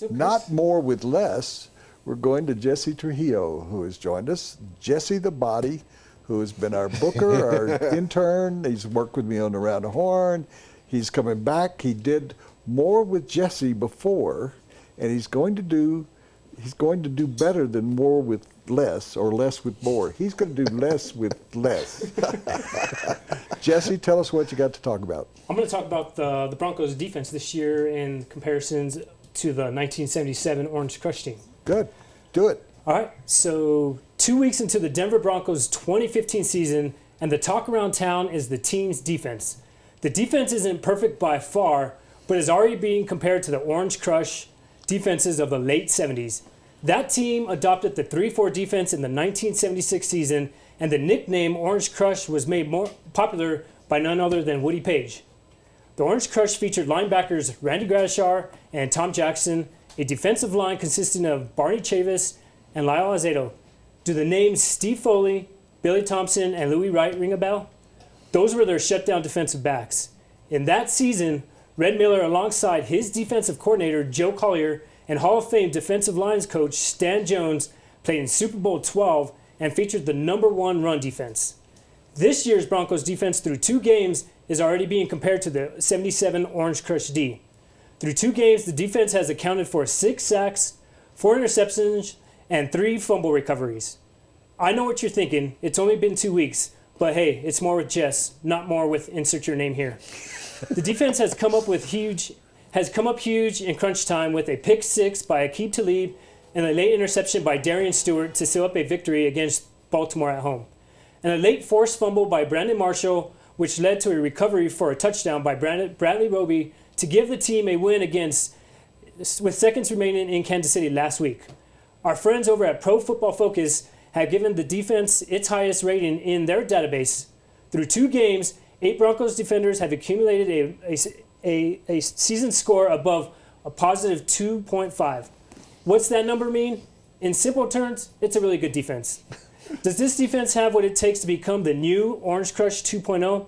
Not more with less. We're going to Jese Trujillo, who has joined us. Jesse the Body, who has been our booker, our intern. He's worked with me on Around the Horn. He's coming back. He did more with Jesse before, and he's going to do better than more with less or less with more. He's going to do less with less. Jesse, tell us what you got to talk about. I'm going to talk about the Broncos' defense this year in comparisons to the 1977 Orange Crush team. Good. Do it. All right. So 2 weeks into the Denver Broncos' 2015 season, and the talk around town is the team's defense. The defense isn't perfect by far, but is already being compared to the Orange Crush defenses of the late 70s. That team adopted the 3-4 defense in the 1976 season, and the nickname Orange Crush was made more popular by none other than Woody Page. The Orange Crush featured linebackers Randy Gradishar and Tom Jackson, a defensive line consisting of Barney Chavis and Lyle Azedo. Do the names Steve Foley, Billy Thompson, and Louis Wright ring a bell? Those were their shutdown defensive backs. In that season, Red Miller, alongside his defensive coordinator Joe Collier and Hall of Fame defensive lines coach Stan Jones, played in Super Bowl 12 and featured the #1 run defense. This year's Broncos defense through 2 games is already being compared to the 77 Orange Crush D. Through 2 games, the defense has accounted for 6 sacks, 4 interceptions, and 3 fumble recoveries. I know what you're thinking. It's only been 2 weeks, but hey, it's more with Jess, not more with insert your name here. The defense has come up huge in crunch time with a pick 6 by Aqib Talib and a late interception by Darian Stewart to seal up a victory against Baltimore at home, and a late forced fumble by Brandon Marshall, which led to a recovery for a touchdown by Bradley Roby to give the team a win with seconds remaining in Kansas City last week. Our friends over at Pro Football Focus have given the defense its highest rating in their database. Through 2 games, 8 Broncos defenders have accumulated a season score above a positive 2.5. What's that number mean? In simple terms, it's a really good defense. Does this defense have what it takes to become the new Orange Crush 2.0?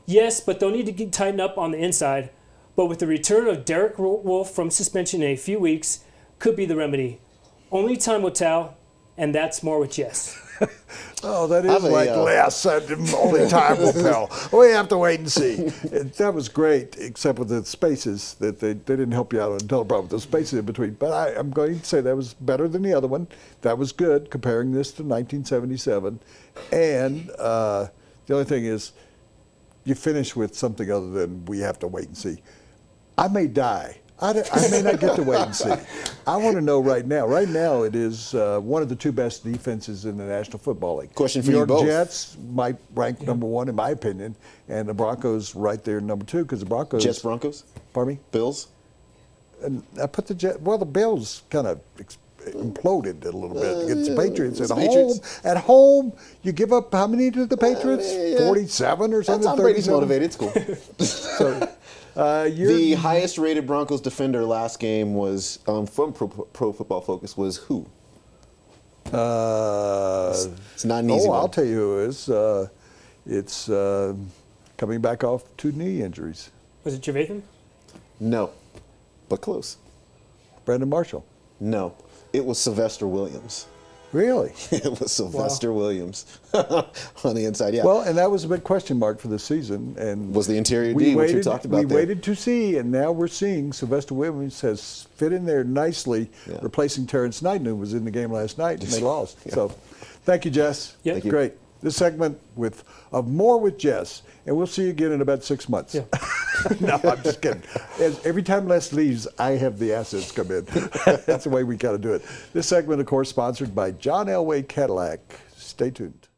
Yes, but they'll need to tighten up on the inside. But with the return of Derek Wolfe from suspension in a few weeks, could be the remedy. Only time will tell, and that's more with Jess. Oh, that is like last. Only time will tell. We have to wait and see. That was great, except with the spaces that they didn't help you out on the problem. The spaces in between. But I'm going to say that was better than the other one. That was good, comparing this to 1977. And the only thing is, you finish with something other than we have to wait and see. I may die. I may not get to wait and see. I want to know right now. Right now, it is one of the 2 best defenses in the National Football League. Question for you both. New York Jets might rank #1 in my opinion, and the Broncos right there #2 because the Broncos. Jets, Broncos. Pardon me. Bills. And I put the Jets. Well, the Bills kind of imploded a little bit against the Patriots at home. At home, you give up how many to the Patriots? 47 or something. Tom Brady's motivated. It's cool. So. The highest rated Broncos defender last game was from Pro Football Focus was who? It's not an easy one. I'll tell you who it is. It's coming back off 2 knee injuries. Was it Trevathan? No, but close. Brandon Marshall? No, it was Sylvester Williams. Really? It was Sylvester Williams on the inside, yeah. Well, and that was a big question mark for this season. And was the interior D, which we talked about there. We waited to see, and now we're seeing Sylvester Williams has fit in there nicely, replacing Terrence Knighton, who was in the game last night, and they lost. So thank you, Jess. Yep. Thank you. Great. This segment of More with Jess, and we'll see you again in about 6 months. Yeah. No, I'm just kidding. Every time Les leaves, I have the assets come in. That's the way we got to do it. This segment, of course, sponsored by John Elway Cadillac. Stay tuned.